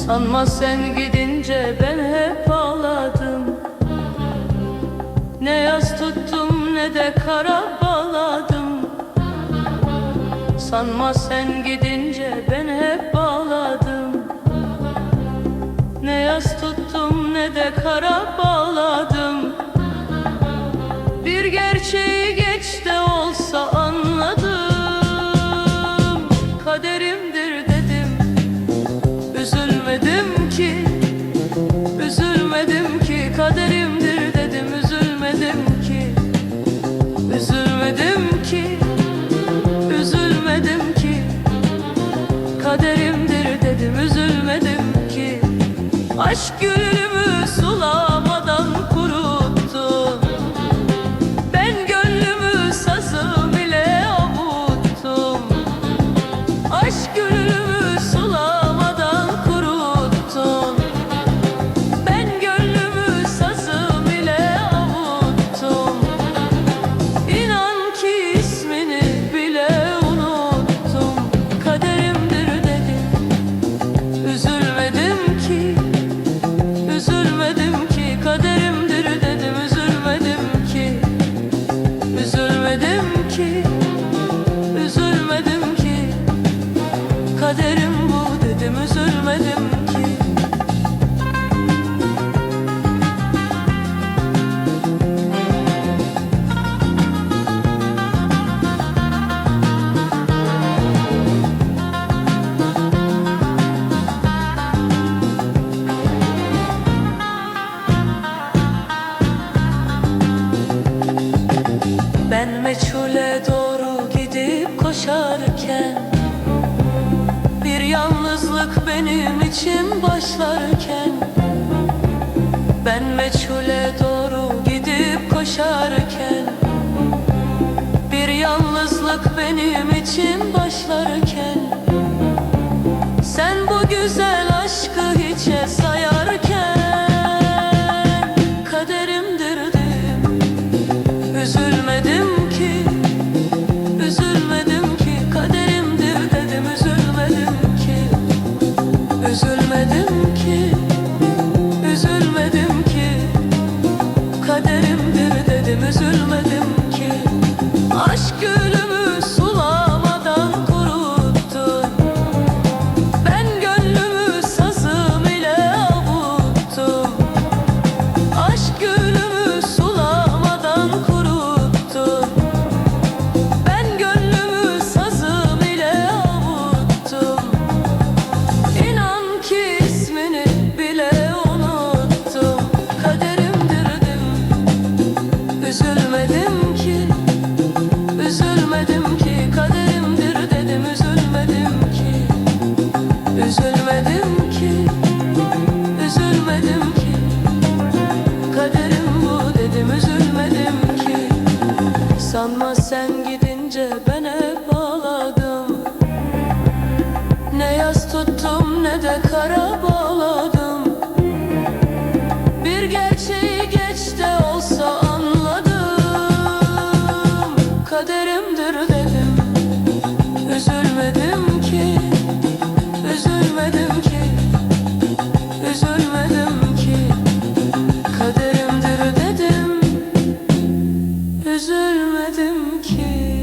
Sanma sen gidince ben hep ağladım. Ne yaz tuttum ne de kara bağladım. Sanma sen gidince ben hep ağladım. Ne yaz tuttum ne de kara bağladım. Bir gerçeği geç de olsa anladım. Kaderimdir dedim, üzülmedim ki. Üzülmedim ki, kaderimdir dedim, üzülmedim ki. Üzülmedim ki, üzülmedim ki. Kaderimdir dedim, üzülmedim ki. Aşk gülümü sulamadan kuruttun. Ben gönlümü sazım ile avuttum. Aşk gülümü sulamadan kuruttun. Ben gönlümü sazım ile avuttum. İnan ki ismini bile unuttum. Kaderimdir dedim, üzülmedim ki. Üzülmedim ki, kaderimdir dedim, üzülmedim ki. Üzülmedim ki, üzülmedim ki. Kaderim bu dedim, üzülmedim ki. Ben meçhule doğru gidip koşarken, bir yalnızlık benim için başlarken. Ben meçhule doğru gidip koşarken, bir yalnızlık benim için başlarken. Sen bu güzel aşkı hiçe sayarken. Kaderimdir dedim, üzülmedim ki. Üzülmedim ki, kaderimdir dedim, üzülmedim ki. Üzülmedim ki, üzülmedim ki. Kaderimdir dedim, üzülmedim ki. Aşk gülümü sulamadan kuruttun. Ben gönlümü sazım ile avuttum. Aşk gülümü sulamadan kuruttun. Ben gönlümü sazım ile avuttum. İnan ki ismini bile unuttum. Kaderimdir dedim, üzülmedim ki. Üzülmedim ki, kaderimdir dedim, üzülmedim ki. Üzülmedim ki, üzülmedim ki. Kaderim bu dedim, üzülmedim ki. Sanma sen gidince ben hep ağladım. Ne yaz tuttum ne de kara bağladım. Bir gerçeği geç de olsa anladım. Kaderimdir dedim, üzülmedim ki. Üzülmedim ki, üzülmedim ki. Kaderimdir dedim, üzülmedim ki.